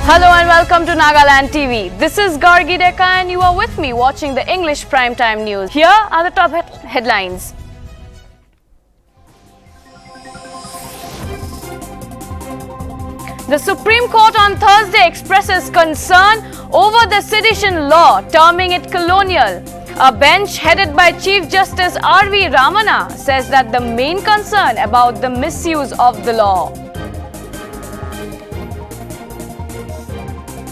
Hello and welcome to Nagaland TV. This is Gargi Deka and you are with me watching the English Primetime News. Here are the top headlines. The Supreme Court on Thursday expresses concern over the Sedition law, terming it colonial. A bench headed by Chief Justice R.V. Ramana says that the main concern about the misuse of the law.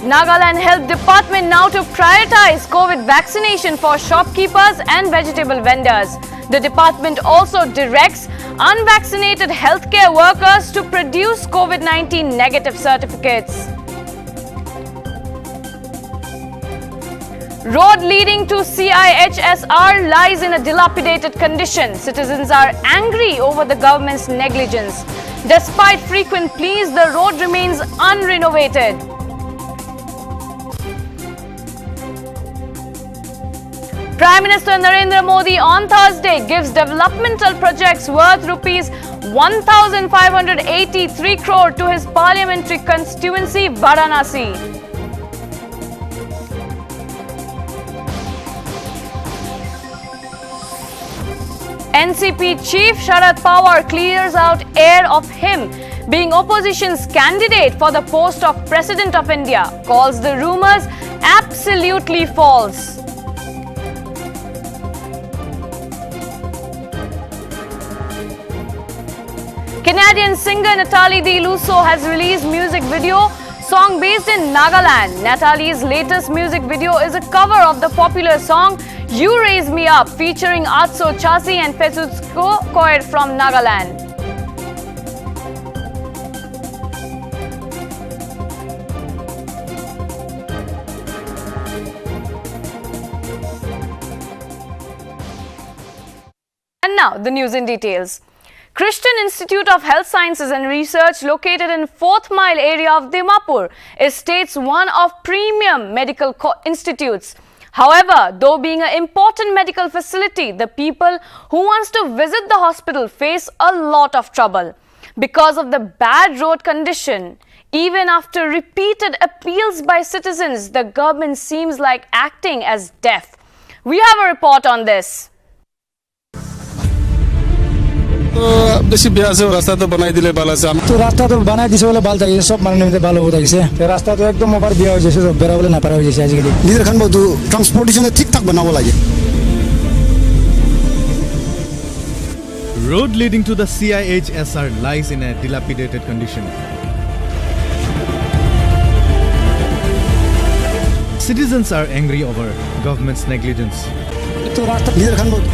Nagaland Health Department now to prioritize COVID vaccination for shopkeepers and vegetable vendors. The department also directs unvaccinated healthcare workers to produce COVID-19 negative certificates. Road leading to CIHSR lies in a dilapidated condition. Citizens are angry over the government's negligence. Despite frequent pleas, the road remains unrenovated. Prime Minister Narendra Modi on Thursday gives developmental projects worth rupees 1,583 crore to his parliamentary constituency Varanasi. NCP chief Sharad Pawar clears out air of him being opposition's candidate for the post of President of India, calls the rumours absolutely false. Canadian singer Nltv has released music video song based in Nagaland. Natalie's latest music video is a cover of the popular song You Raise Me Up featuring Atso Chasi and Fesutsko Koir from Nagaland. And now the news in details. Christian Institute of Health Sciences and Research, located in 4th Mile area of Dimapur, is state's one of premium medical institutes. However, though being an important medical facility, the people who wants to visit the hospital face a lot of trouble because of the bad road condition. Even after repeated appeals by citizens, the government seems like acting as deaf. We have a report on this. বেশি বিয়াছে রাস্তা তো বানাই দিলে ভালো আছে তো রাস্তা তো বানাই দিছে বলে ভালো থাকে সব মানে নিতে ভালো হয়ে গেছে তো রাস্তা তো একদম ওভার বিয়া হয়ে গেছে সব বেরা বলে না পারা হয়ে গেছে আজকাল নিজের খান বলতো ট্রান্সপোর্টেশনে ঠিকঠাক বানাবো লাগে Road leading to the CIHSR lies in a dilapidated condition. Citizens are angry over government's negligence. তো রাস্তা নিজের খান বলতো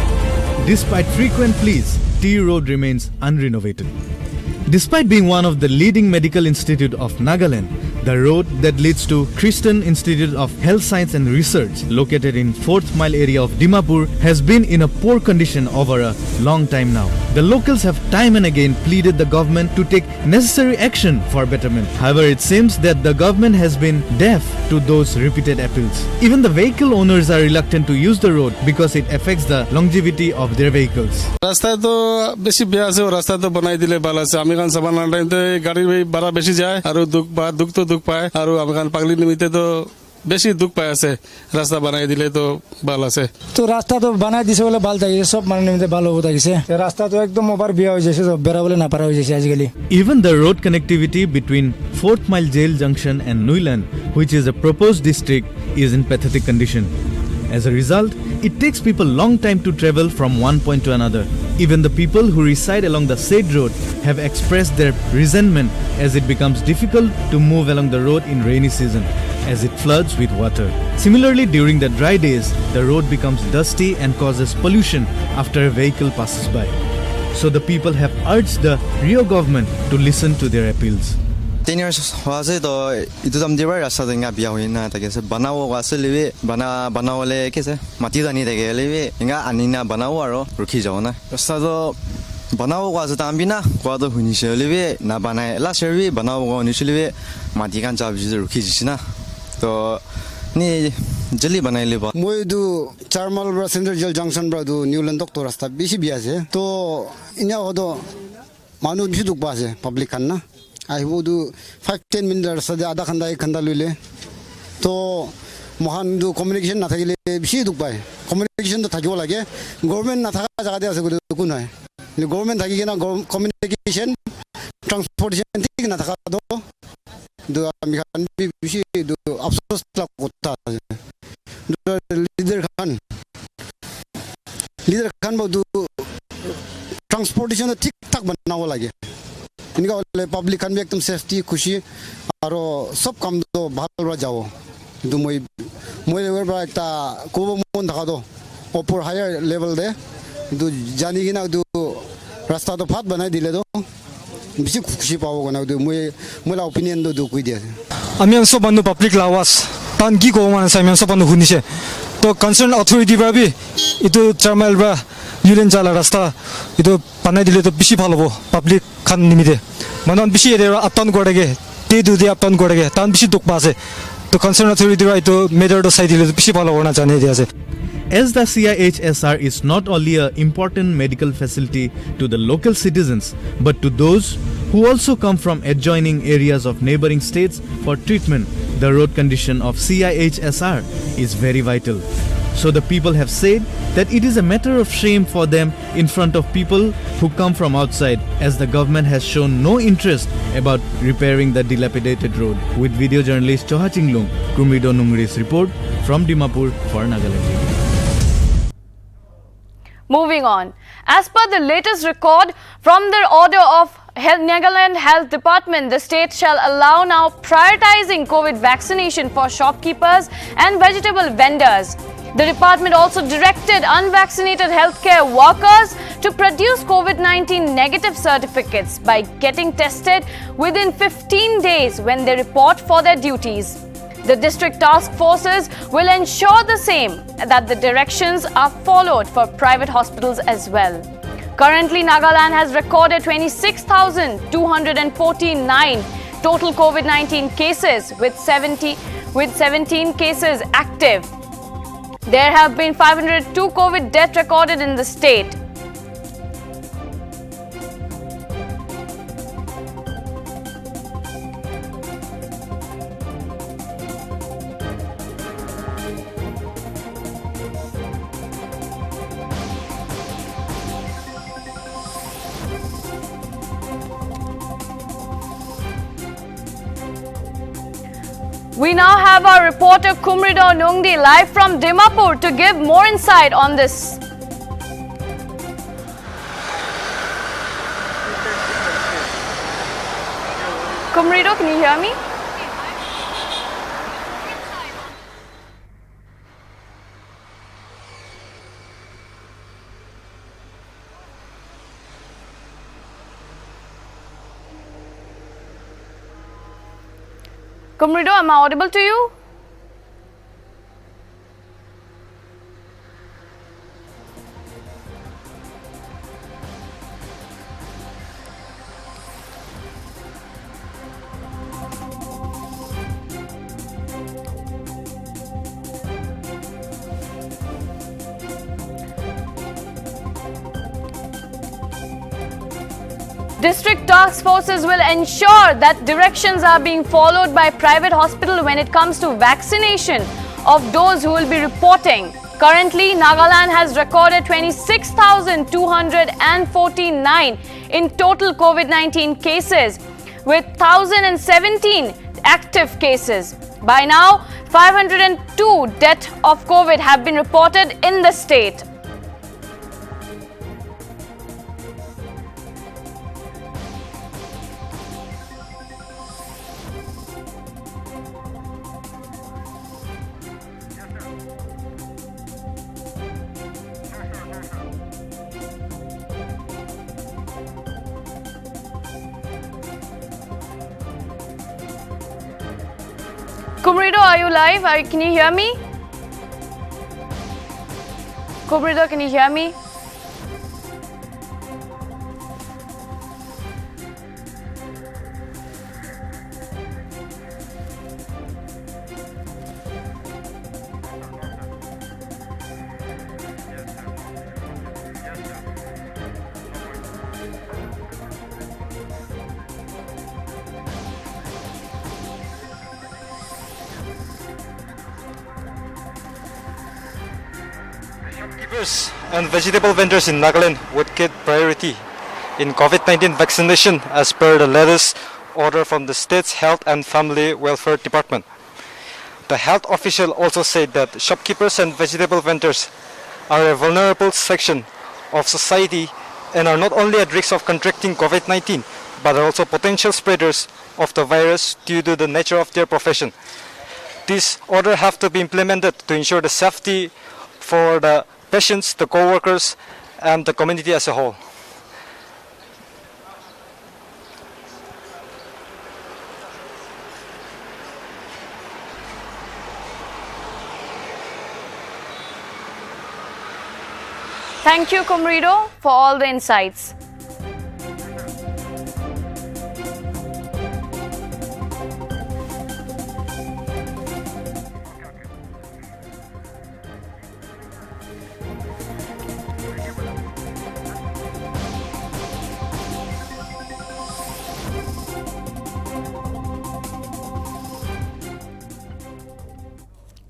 Despite frequent pleas, T Road remains unrenovated. Despite being one of the leading medical institute of Nagaland, the road that leads to Christian Institute of Health Science and Research, located in 4th Mile area of Dimapur, has been in a poor condition over a long time now. The locals have time and again pleaded the government to take necessary action for betterment. However, it seems that the government has been deaf to those repeated appeals. Even the vehicle owners are reluctant to use the road because it affects the longevity of their vehicles. রাস্তা তো বেশি বিয়াছে রাস্তা তো বানাই দিলে ভালো আছে আমি কান সাবান আনতে গাড়ি ভাড়া বেশি যায় আর দুঃখ তো দুঃখ পায় আর আমি কান পাগলি নিমিতে তো বেশি দুঃখ পায় আছে রাস্তা বানাই দিলে তো ভালো আছে তো রাস্তা তো বানাই দিছে বলে ভালো থাকে সব মানে নিতে ভালো হয়ে গেছে তো রাস্তা তো একদম ওভার বিয়া হয়ে গেছে সব বেরা বলে না পারা হয়ে গেছে আজকাল Even the road connectivity between 4th Mile Jail Junction and Nuiland, which is a proposed district, is in pathetic condition. As a result, it takes people long time to travel from one point to another. Even the people who reside along the said road have expressed their resentment as it becomes difficult to move along the road in rainy season as it floods with water. Similarly, during the dry days, the road becomes dusty and causes pollution after a vehicle passes by. So the people have urged the Rio government to listen to their appeals. 10 years was it itu tam diwa rasa denga biya hoina ta kese banao wase lewe banao le kese mati dani de lewe inga anina banao aro rukhi jao na rasa do banao wase tam bina kwa do huni she lewe na banai la servi banao go ni lewe mati kan jab ji rukhi ji na to ni jali banai le ba মই দু চারমাল ব্রা central jail junction ব্রা দু Newland doctor রাস্তা বেশি বিয়াছে তো ইনা হদো মানুষ বেশি দুঃখ পাছে পাবলিক খান না আহিব দু 5-10 মিনিট ৰাস্তাতে আধা ঘণ্টা 1 ঘণ্টা লইলে তো মহান দু কমিউনিকেশ্যন নাথাকিলে বেছি দুখ পায় কমিউনিকেশ্যনটো থাকিব লাগে গভৰ্ণমেণ্ট নাথাকা জাগাতে আছে কোনো নাই গভৰ্ণমেণ্ট থাকি কিনা কমিউনিকেশ্যন ট্ৰান্সপৰ্টেশ্যন ঠিক নাথাকাটো আমি খান বেছি আফসোস কথা লিডার খান বহু ট্রান্সপোর্টেশন ঠিক ঠাক বানাব লাগে এনেকা হলে পাব্লিক খান একদম সেফটি খুশি আর সব কাম ভাল যাব কিন্তু মই একটা কব মন থাকা ওপর হায়ার লেভেল দে কিন্তু জানি কিনা রাস্তাটা ফাট বানাই দিলে তো বেশি খুশি পাব কেন মই অপিনিয়নটো কৈ দিয়ে আমি সব মানুহ পাব্লিক লাৱাজ তান কি ক'ব মানে আমি সব মানুহ শুনিছে তো কনসার্ন অথরিটি ভাবি এইটো চাৰমাইল বা ইউলেন জালা ৰাস্তা এইটো বানাই দিলে তো বেছি ভাল হ'ব পাব্লিক খান নিমিতে মানুহ বেছি আপটাউন কৰেগে তে আপটাউন কৰেগে তান বেছি দুখ পাছে তো কনসার্ন অথরিটি বা এইটো মেজৰটো চাই দিলে বেছি ভাল হ'ব না জানি দিয়া আছে As the CIHSR is not only an important medical facility to the local citizens, but to those who also come from adjoining areas of neighboring states for treatment, the road condition of CIHSR is very vital. So the people have said that it is a matter of shame for them in front of people who come from outside, as the government has shown no interest about repairing the dilapidated road. With video journalist Choha Chinglung, Kumrido Nungri's report from Dimapur for Nagaland TV. Moving on, as per the latest record from the order of Nagaland Health Department, the state shall allow now prioritizing COVID vaccination for shopkeepers and vegetable vendors. The department also directed unvaccinated healthcare workers to produce COVID-19 negative certificates by getting tested within 15 days when they report for their duties. The district task forces will ensure the same, that the directions are followed for private hospitals as well. Currently, Nagaland has recorded 26,249 total COVID-19 cases with 17 cases active. There have been 502 COVID deaths recorded in the state. We now have our reporter Kumrido Nungdi live from Dimapur to give more insight on this. Kumrido, can you hear me? Kumrido, am I audible to you? District task forces will ensure that directions are being followed by private hospital when it comes to vaccination of those who will be reporting. Currently, Nagaland has recorded 26,249 in total COVID-19 cases with 1,017 active cases. By now, 502 deaths of COVID have been reported in the state. Kumrido, are you live? Can you hear me? Kumrido, can you hear me? Shopkeepers and vegetable vendors in Nagaland would get priority in COVID-19 vaccination as per the latest order from the state's Health and Family Welfare Department. The health official also said that shopkeepers and vegetable vendors are a vulnerable section of society and are not only at risk of contracting COVID-19 but are also potential spreaders of the virus due to the nature of their profession. This order have to be implemented to ensure the safety for the patients, the co-workers and the community as a whole. Thank you, Kumrido, for all the insights.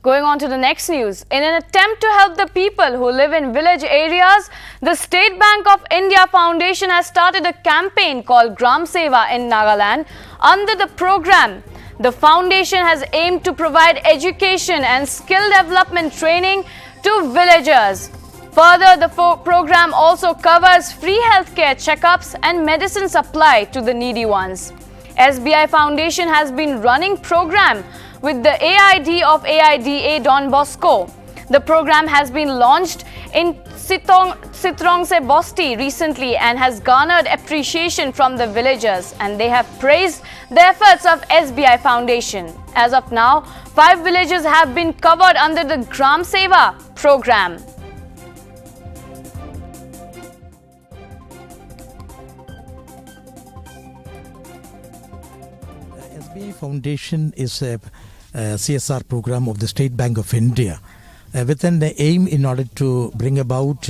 Going on to the next news. In an attempt to help the people who live in village areas, the State Bank of India Foundation has started a campaign called Gram Seva in Nagaland. Under the program, the foundation has aimed to provide education and skill development training to villagers. Further, the program also covers free healthcare checkups and medicine supply to the needy ones. SBI Foundation has been running program with the AID of AIDA Don Bosco. The program has been launched in Sitrong Se Bosti recently and has garnered appreciation from the villagers, and they have praised the efforts of SBI Foundation. As of now, 5 villages have been covered under the Gram Seva program. SBI Foundation is a CSR program of the State Bank of India with an aim in order to bring about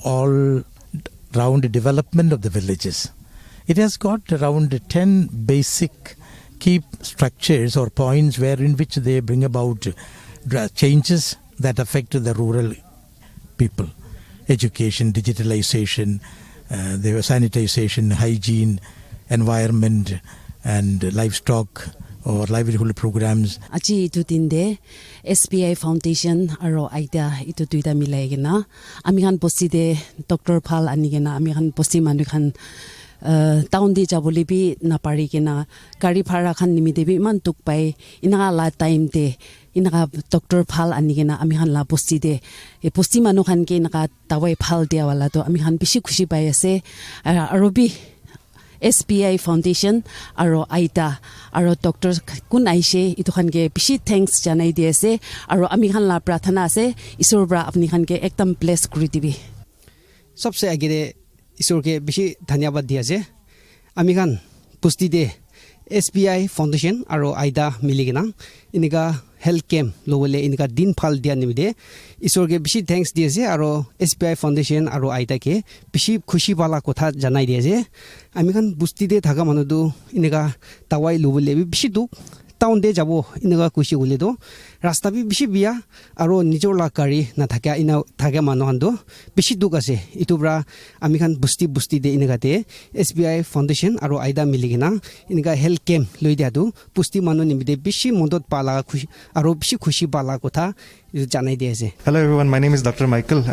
all-round development of the villages. It has got around 10 basic key structures or points in which they bring about changes that affect the rural people. Education, digitalization, the sanitization, hygiene, environment and livestock or livelihood programs. Aji itu tinde SBI Foundation aro aida itu tuida milai gena amihan posti de Dr. Phal ani gena amihan posti manu khan town di jaboli bi na pari gena gari bhara khan nimide bi man tuk pai inaga la time de inaga Dr. Phal ani gena amihan la posti de e posti manu khan ke inaga tawai phal dia wala to amihan bishi khushi pai ase aro bi SBI Foundation aro aita aro doctor kun aise itu khan ke bishi thanks janai di ase aro ami khan la prathana ase isor bra apni khan ke ekdam bless kuri dibi सबसे आगे ईश्वर के बेसी धन्यवाद दिया जे आमी खान पुष्टि दे SBI Foundation आरो आइदा मिलिगेना इनका हेल्थ कैम्प लोवले इनका दिन फल दिया निमिदे ईश्वर के बेसी थैंक्स दिए जे आरो SBI Foundation आरो आइदा के बेसी खुशी वाला कथा जनाई दिए जे आमी खान पुष्टि दे थागा मानुदु इनका तावाई लोवले बेसी दुख टाउन दे जाबो इनका खुशी होले दो रास्ता भी बेसी बिया आरो निजोर ला गाड़ी ना थाका इना थागे मानो हंदो बेसी दुख आसे इतुब्रा आमी खान बुस्ती दे इनका ते SBI Foundation आरो आइदा मिलिगिना इनका हेल्थ कैम्प लई दिया दो पुष्टि मानो निमिदे बेसी मदद पाला खुशी आरो बेसी खुशी पाला कथा जानाई दे जे Hello everyone, my name is Dr. Michael.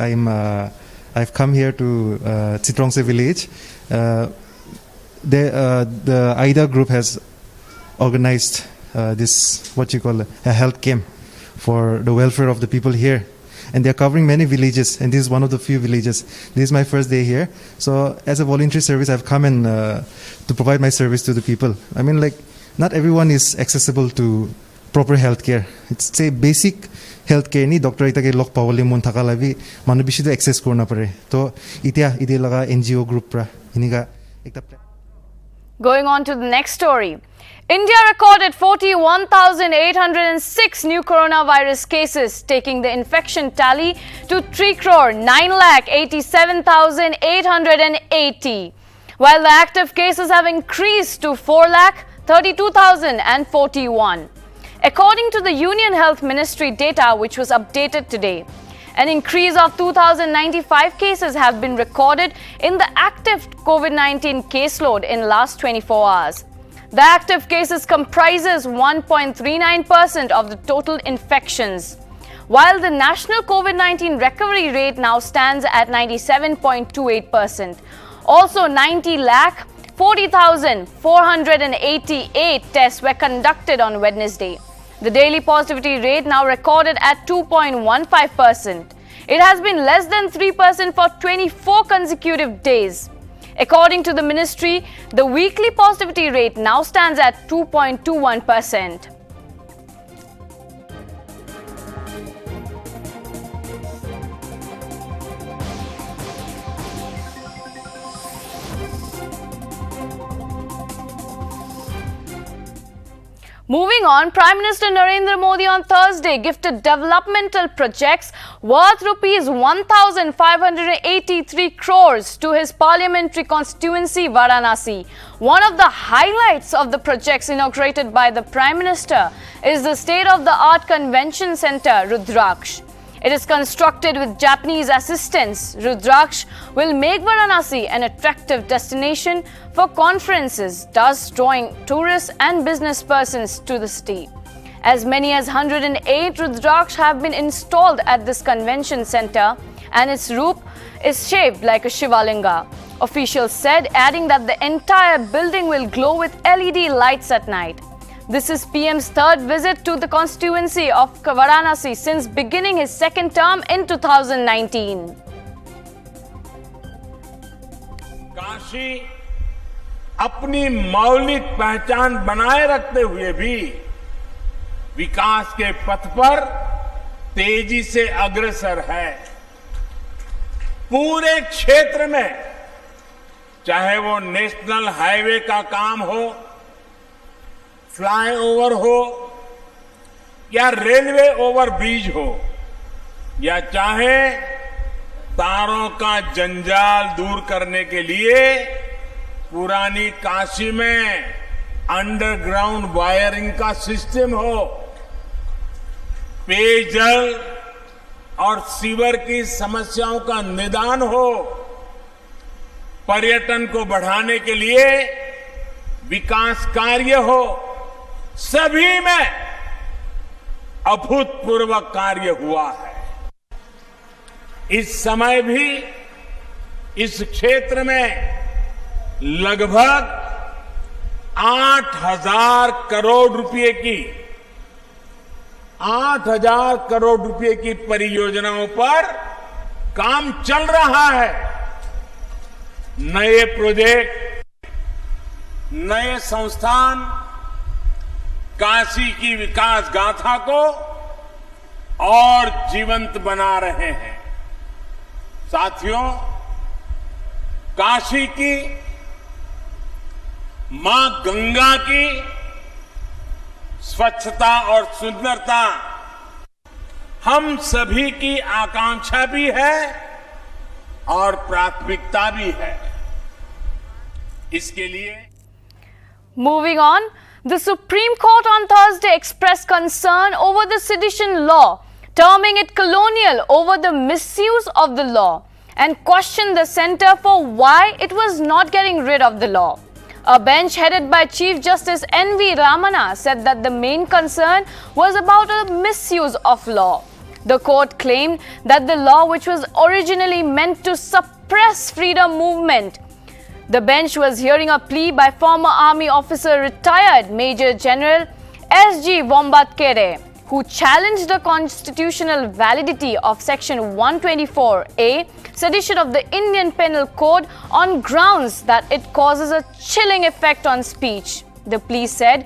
I've come here to Chitrongse village. The AIDA group has organized this what you call a health camp for the welfare of the people here, and they are covering many villages, and this is one of the few villages. This is my first day here, so as a voluntary service I've come in to provide my service to the people. I mean, like, not everyone is accessible to proper health care. It's say basic health care ni doctor ita ke lok pawali mon thaka labi manu bishi to access korna pare to itia ide laga NGO group pra iniga ekta. Going on to the next story. India recorded 41,806 new coronavirus cases, taking the infection tally to 3,987,880, while the active cases have increased to 4,32,041. According to the Union Health Ministry data, which was updated today, An increase of 2,095 cases have been recorded in the active COVID-19 caseload in last 24 hours. The active cases comprises 1.39% of the total infections, while the national COVID-19 recovery rate now stands at 97.28%. Also, 90,40,488 tests were conducted on Wednesday. The daily positivity rate now recorded at 2.15%. It has been less than 3% for 24 consecutive days. According to the ministry, the weekly positivity rate now stands at 2.21%. Moving on, Prime Minister Narendra Modi on Thursday gifted developmental projects worth rupees 1,583 crores to his parliamentary constituency Varanasi. One of the highlights of the projects inaugurated by the Prime Minister is the state-of-the-art convention center Rudraksh. It is constructed with Japanese assistance. Rudraksh will make Varanasi an attractive destination for conferences, thus drawing tourists and business persons to the city. As many as 108 Rudraksh have been installed at this convention center, and its roof is shaped like a Shivalinga. Officials said, adding that the entire building will glow with LED lights at night. This is PM's third visit to the constituency of Varanasi since beginning his second term in 2019. Kashi अपनी मौलिक पहचान बनाए रखते हुए भी विकास के पथ पर तेजी से अग्रसर है। पूरे क्षेत्र में चाहे वो नेशनल हाईवे का काम हो, फ्लाईओवर हो या रेलवे ओवरब्रिज हो, या चाहे तारों का जंजाल दूर करने के लिए पुरानी काशी में अंडरग्राउंड वायरिंग का सिस्टम हो, पेयजल और सीवर की समस्याओं का निदान हो, पर्यटन को बढ़ाने के लिए विकास कार्य हो, सभी में अभूतपूर्व कार्य हुआ है। इस समय भी इस क्षेत्र में लगभग 8,000 करोड़ रुपए की परियोजनाओं पर काम चल रहा है। नए प्रोजेक्ट, नए संस्थान काशी की विकास गाथा को और जीवंत बना रहे हैं। साथियों, काशी की मां गंगा की स्वच्छता और सुंदरता हम सभी की आकांक्षा भी है और प्राथमिकता भी है। इसके लिए Moving on, the Supreme Court on Thursday expressed concern over the sedition law, terming it colonial over the misuse of the law, and questioned the centre for why it was not getting rid of the law. A bench headed by Chief Justice N.V. Ramana said that the main concern was about a misuse of law. The court claimed that the law, which was originally meant to suppress freedom movement. The bench was hearing a plea by former army officer retired Major General S.G. Wombatkere, who challenged the constitutional validity of Section 124A, Sedition of the Indian Penal Code, on grounds that it causes a chilling effect on speech. The plea said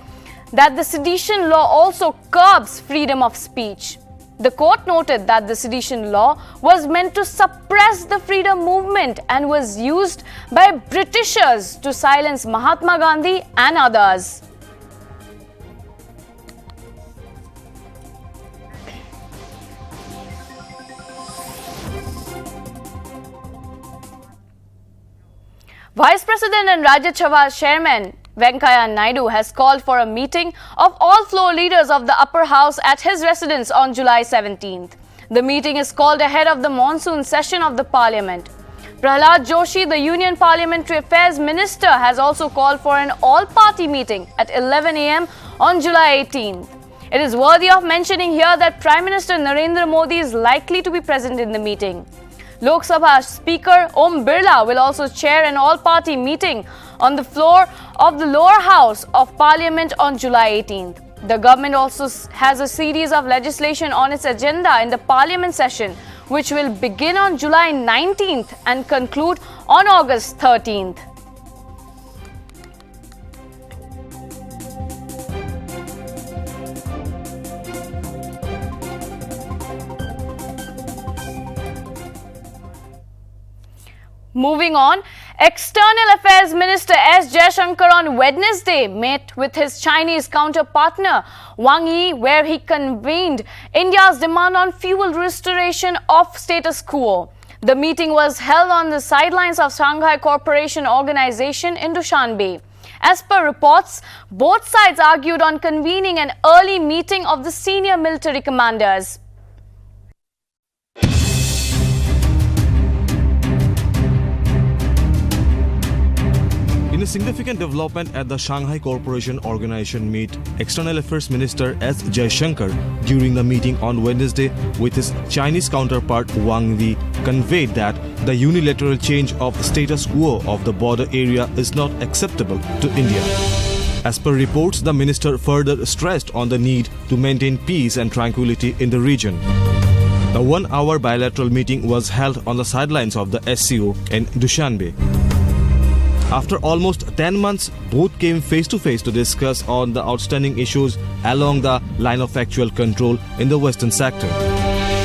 that the sedition law also curbs freedom of speech. The court noted that the sedition law was meant to suppress the freedom movement and was used by Britishers to silence Mahatma Gandhi and others. Vice President and Rajya Sabha Chairman Venkaiah Naidu has called for a meeting of all floor leaders of the upper house at his residence on July 17th. The meeting is called ahead of the monsoon session of the Parliament. Prahlad Joshi, the Union Parliamentary Affairs Minister, has also called for an all-party meeting at 11 a.m. on July 18th. It is worthy of mentioning here that Prime Minister Narendra Modi is likely to be present in the meeting. Lok Sabha Speaker Om Birla will also chair an all-party meeting on the floor of the lower house of Parliament on July 18th. The government also has a series of legislation on its agenda in the Parliament session, which will begin on July 19th and conclude on August 13th. Moving on, External Affairs Minister S. Jaishankar on Wednesday met with his Chinese counterpart Wang Yi, where he convened India's demand on fuel restoration of status quo. The meeting was held on the sidelines of Shanghai Cooperation Organization in Dushanbe. As per reports, both sides argued on convening an early meeting of the senior military commanders. In a significant development at the Shanghai Cooperation Organization meet, External Affairs Minister S. Jaishankar during the meeting on Wednesday with his Chinese counterpart Wang Yi conveyed that the unilateral change of status quo of the border area is not acceptable to India. As per reports, the minister further stressed on the need to maintain peace and tranquility in the region. The one-hour bilateral meeting was held on the sidelines of the SCO in Dushanbe. After almost 10 months, both came face-to-face to discuss on the outstanding issues along the line of actual control in the western sector.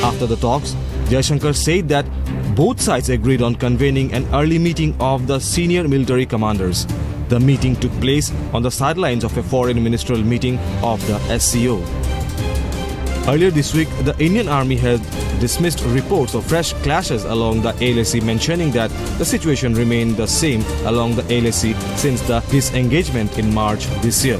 After the talks, Jaishankar said that both sides agreed on convening an early meeting of the senior military commanders. The meeting took place on the sidelines of a foreign ministerial meeting of the SCO. Earlier this week, the Indian Army had dismissed reports of fresh clashes along the LAC, mentioning that the situation remained the same along the LAC since the disengagement in March this year.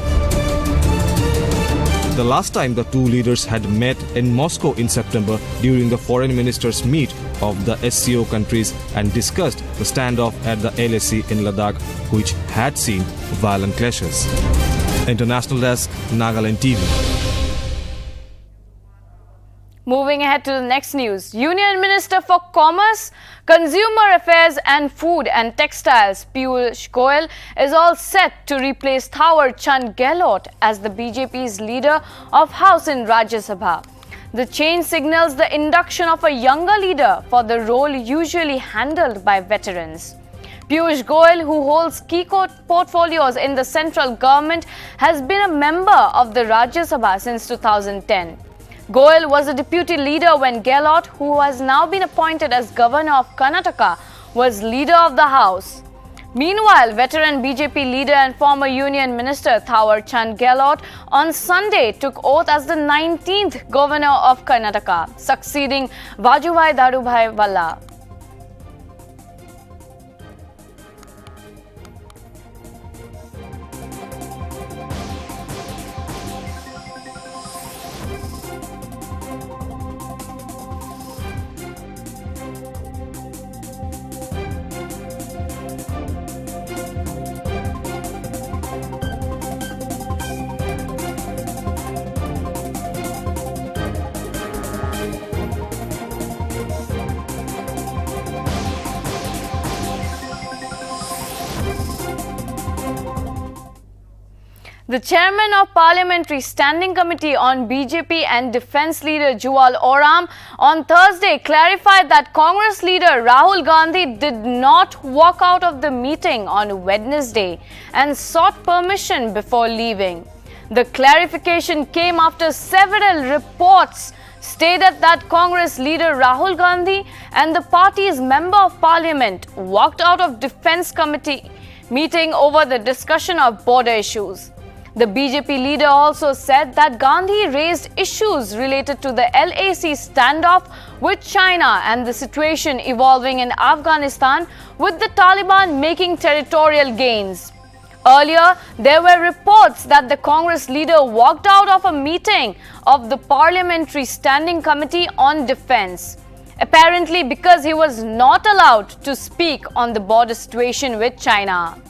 The last time the two leaders had met in Moscow in September during the foreign ministers' meet of the SCO countries and discussed the standoff at the LAC in Ladakh, which had seen violent clashes. International Desk, Nltv. Moving ahead to the next news, Union Minister for Commerce, Consumer Affairs and Food and Textiles Piyush Goyal is all set to replace Thawar Chand Gehlot as the BJP's leader of House in Rajya Sabha. The change signals the induction of a younger leader for the role usually handled by veterans. Piyush Goyal, who holds key portfolios in the central government, has been a member of the Rajya Sabha since 2010. Goyal was a deputy leader when Gehlot, who has now been appointed as governor of Karnataka, was leader of the House. Meanwhile, veteran BJP leader and former Union Minister Thawar Chand Gehlot on Sunday took oath as the 19th governor of Karnataka, succeeding Vajubhai Dadubhai Valla. The chairman of Parliamentary Standing Committee on BJP and Defence leader Juwal Oram on Thursday clarified that Congress leader Rahul Gandhi did not walk out of the meeting on Wednesday and sought permission before leaving. The clarification came after several reports stated that Congress leader Rahul Gandhi and the party's member of parliament walked out of Defence Committee meeting over the discussion of border issues. The BJP leader also said that Gandhi raised issues related to the LAC standoff with China and the situation evolving in Afghanistan with the Taliban making territorial gains. Earlier, there were reports that the Congress leader walked out of a meeting of the Parliamentary Standing Committee on Defence, apparently because he was not allowed to speak on the border situation with China.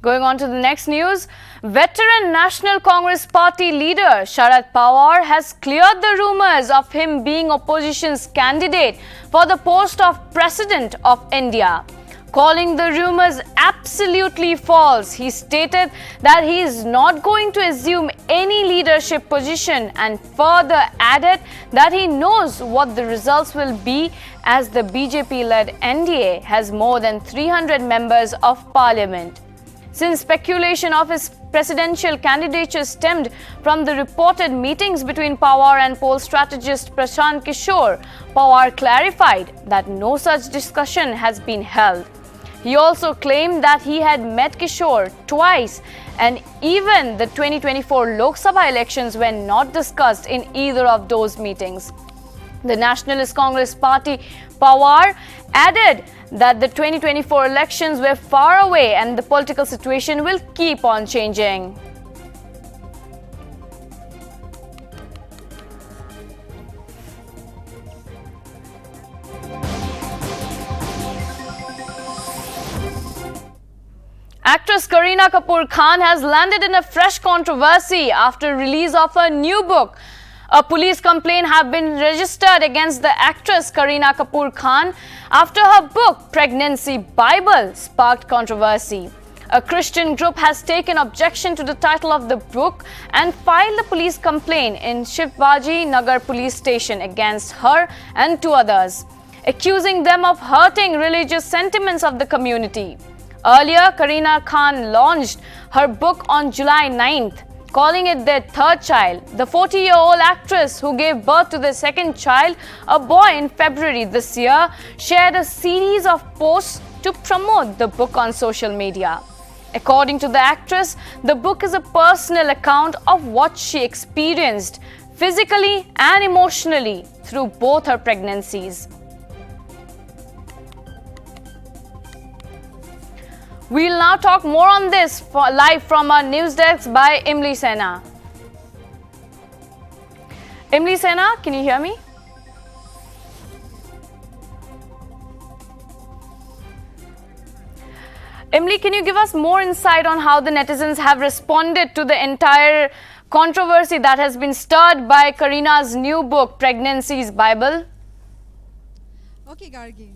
Going on to the next news, veteran National Congress Party leader Sharad Pawar has cleared the rumors of him being opposition's candidate for the post of President of India. Calling the rumors absolutely false, he stated that he is not going to assume any leadership position and further added that he knows what the results will be as the BJP-led NDA has more than 300 members of parliament. Since speculation of his presidential candidature stemmed from the reported meetings between Pawar and poll strategist Prashant Kishore, Pawar clarified that no such discussion has been held. He also claimed that he had met Kishore twice and even the 2024 Lok Sabha elections were not discussed in either of those meetings. The Nationalist Congress Party Pawar added that the 2024 elections were far away and the political situation will keep on changing. Actress Kareena Kapoor Khan has landed in a fresh controversy after release of her new book. A police complaint has been registered against the actress Kareena Kapoor Khan after her book Pregnancy Bible sparked controversy. A Christian group has taken objection to the title of the book and filed a police complaint in Shivaji Nagar police station against her and two others, accusing them of hurting religious sentiments of the community. Earlier, Kareena Khan launched her book on July 9th, calling it their third child. The 40-year-old actress who gave birth to their second child, a boy, in February this year, shared a series of posts to promote the book on social media. According to the actress, the book is a personal account of what she experienced physically and emotionally through both her pregnancies. We'll now talk more on this live from our news desk by Imli Sena. Imli Sena, can you hear me? Imli, can you give us more insight on how the netizens have responded to the entire controversy that has been stirred by Kareena's new book, Pregnancy's Bible? Okay, Gargi.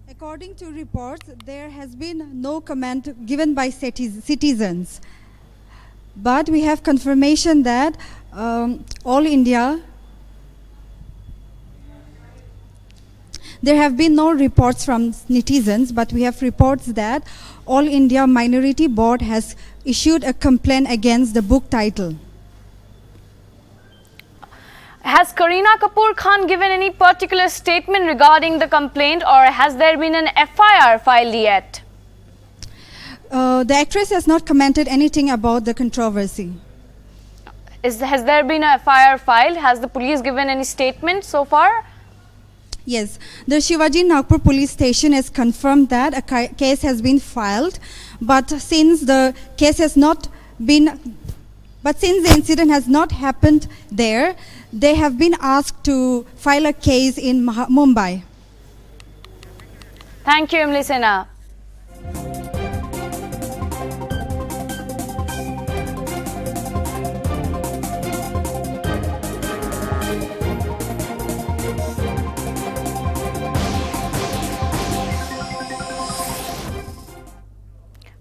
According to reports, there has been no comment given by citizens. But we have confirmation that all India, there have been no reports from netizens, but we have reports that All India Minority Board has issued a complaint against the book title. Has Kareena Kapoor Khan given any particular statement regarding the complaint, or has there been an FIR filed yet? The actress has not commented anything about the controversy. Has there been a FIR filed? Has the police given any statement so far? Yes, the Shivaji Nagpur police station has confirmed that a case has been filed, but since the case has not been, since the incident has not happened there, they have been asked to file a case in Mumbai. Thank you, Imli Sena.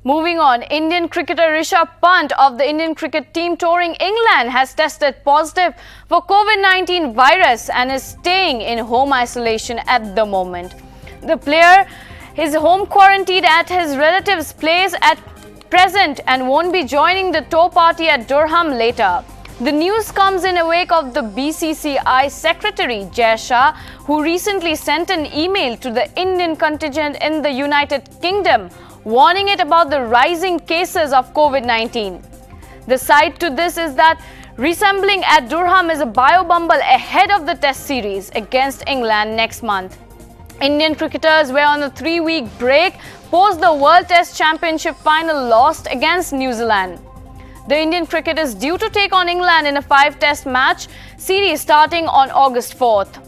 Moving on, Indian cricketer Rishabh Pant of the Indian cricket team touring England has tested positive for COVID-19 virus and is staying in home isolation at the moment. The player He's home quarantined at his relative's place at present and won't be joining the tour party at Durham later. The news comes in the wake of the BCCI Secretary Jai Shah, who recently sent an email to the Indian contingent in the United Kingdom, warning it about the rising cases of COVID-19. The side to this is that reassembling at Durham is a bio-bumble ahead of the Test series against England next month. Indian cricketers were on a 3-week break post the World Test Championship final lost against New Zealand. The Indian cricket is due to take on England in a 5-test match series starting on August 4th.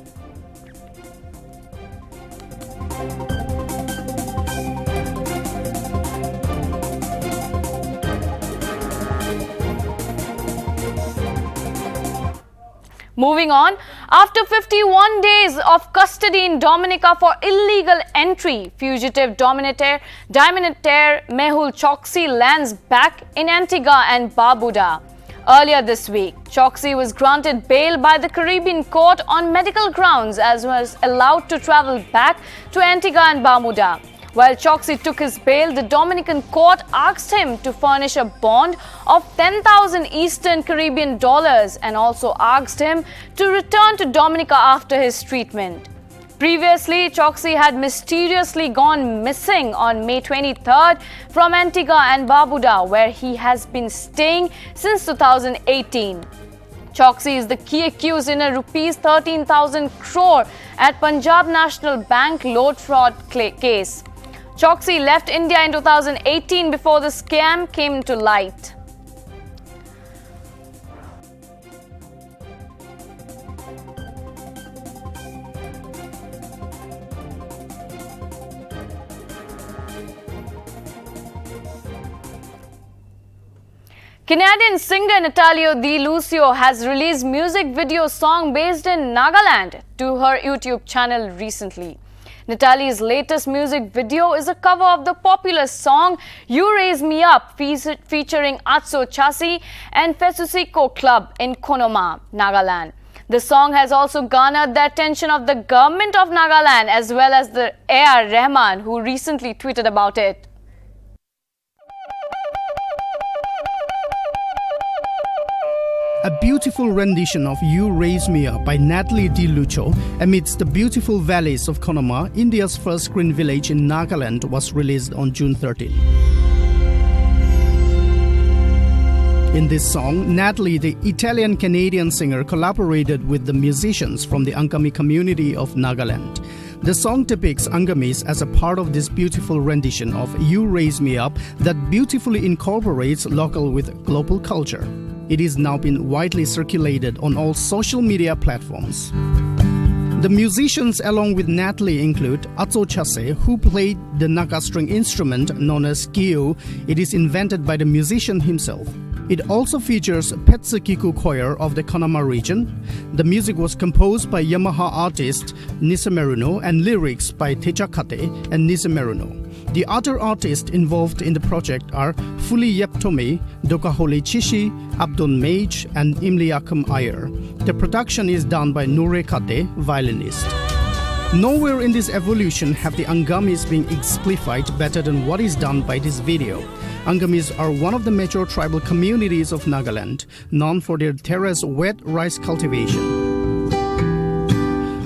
Moving on, after 51 days of custody in Dominica for illegal entry, fugitive dominator Mehul Choksi lands back in Antigua and Barbuda. Earlier this week, Choksi was granted bail by the Caribbean court on medical grounds as was allowed to travel back to Antigua and Barbuda. While Choksi took his bail, the Dominican court asked him to furnish a bond of 10,000 Eastern Caribbean dollars and also asked him to return to Dominica after his treatment. Previously, Choksi had mysteriously gone missing on May 23rd from Antigua and Barbuda, where he has been staying since 2018. Choksi is the key accused in a rupees 13,000 crore at Punjab National Bank load fraud case. Choksi left India in 2018 before the scam came to light. Canadian singer Natalio Di Lucio has released music video song based in Nagaland to her YouTube channel recently. Natalie's latest music video is a cover of the popular song You Raise Me Up featuring Atso Chasi and Fesusiko Club in Konoma, Nagaland. The song has also garnered the attention of the government of Nagaland as well as the A.R. Rahman, who recently tweeted about it. A beautiful rendition of You Raise Me Up by Natalie Di Lucio amidst the beautiful valleys of Konoma, India's first green village in Nagaland, was released on June 13. In this song, Natalie, the Italian-Canadian singer, collaborated with the musicians from the Angami community of Nagaland. The song depicts Angamis as a part of this beautiful rendition of You Raise Me Up that beautifully incorporates local with global culture. It is now been widely circulated on all social media platforms. The musicians along with Natalie include Atso Chase, who played the Naga string instrument known as Kyo. It is invented by the musician himself. It also features Petsukiku choir of the Konoma region. The music was composed by Yamaha artist Nisemeruno and lyrics by Techakate and Nisemeruno. The other artists involved in the project are Fuli Yeptome, Dokahole Chishi, Abdon Mage, and Imliakum Ayer. The production is done by Nure Kate, violinist. Nowhere in this evolution have the Angamis been exemplified better than what is done by this video. Angamis are one of the major tribal communities of Nagaland, known for their terrace wet rice cultivation.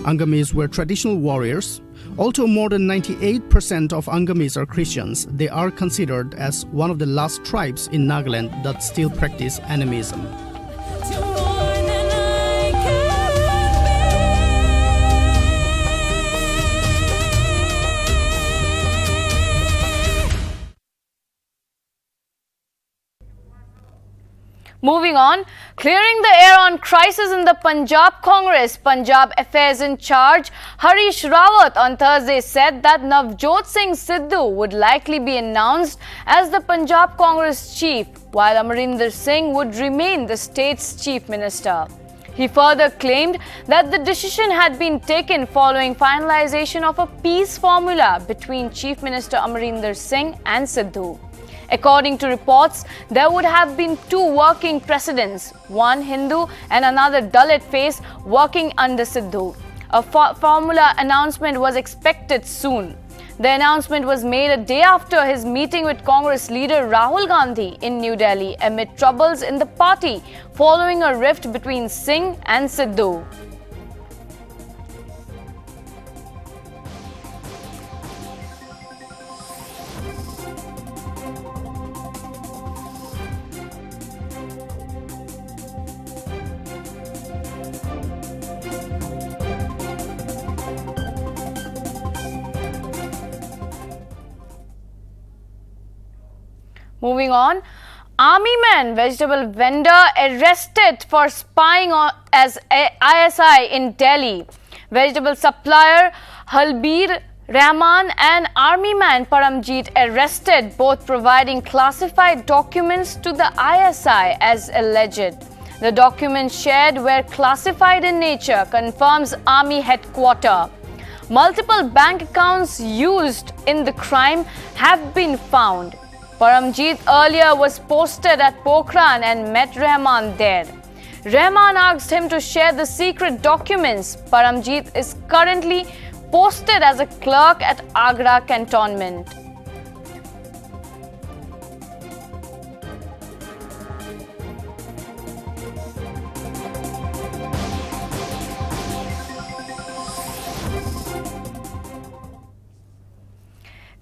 Angamis were traditional warriors. Although more than 98% of Angamis are Christians, they are considered as one of the last tribes in Nagaland that still practice animism. Moving on, clearing the air on crisis in the Punjab Congress, Punjab Affairs in charge Harish Rawat on Thursday said that Navjot Singh Sidhu would likely be announced as the Punjab Congress chief, while Amarinder Singh would remain the state's chief minister. He further claimed that the decision had been taken following finalization of a peace formula between Chief Minister Amarinder Singh and Sidhu. According to reports, there would have been two working presidents, one Hindu and another Dalit face, working under Sidhu. A formula announcement was expected soon. The announcement was made a day after his meeting with Congress leader Rahul Gandhi in New Delhi amid troubles in the party following a rift between Singh and Sidhu. Moving on, army man vegetable vendor arrested for spying as ISI in Delhi. Vegetable supplier Halbir Rahman and army man Paramjeet arrested, both providing classified documents to the ISI as alleged. The documents shared were classified in nature, confirms army headquarters. Multiple bank accounts used in the crime have been found. Paramjeet earlier was posted at Pokhran and met Rahman there. Rahman asked him to share the secret documents. Paramjeet is currently posted as a clerk at Agra cantonment.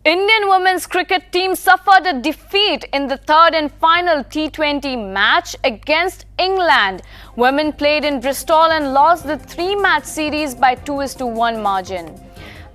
Indian women's cricket team suffered a defeat in the third and final T20 match against England. Women played in Bristol and lost the three-match series by 2-1 margin.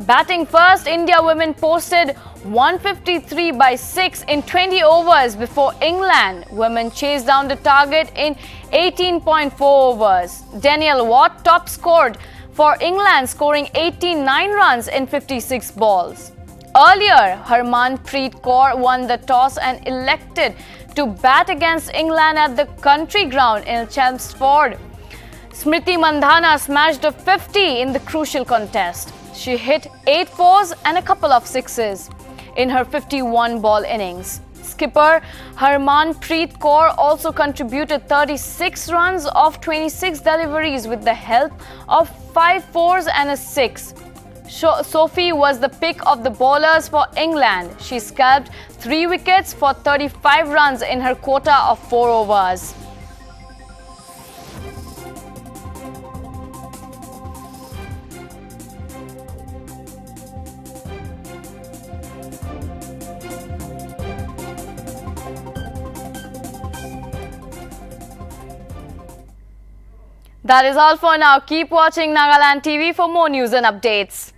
Batting first, India women posted 153 by 6 in 20 overs before England women chased down the target in 18.4 overs. Danielle Watt top scored for England, scoring 89 runs in 56 balls. Earlier, Harmanpreet Kaur won the toss and elected to bat against England at the country ground in Chelmsford. Smriti Mandhana smashed a 50 in the crucial contest. She hit 8 fours and a couple of sixes in her 51-ball innings. Skipper Harmanpreet Kaur also contributed 36 runs off 26 deliveries with the help of 5 fours and a 6. Sophie was the pick of the bowlers for England. She scalped 3 wickets for 35 runs in her quota of 4 overs. That is all for now. Keep watching Nagaland TV for more news and updates.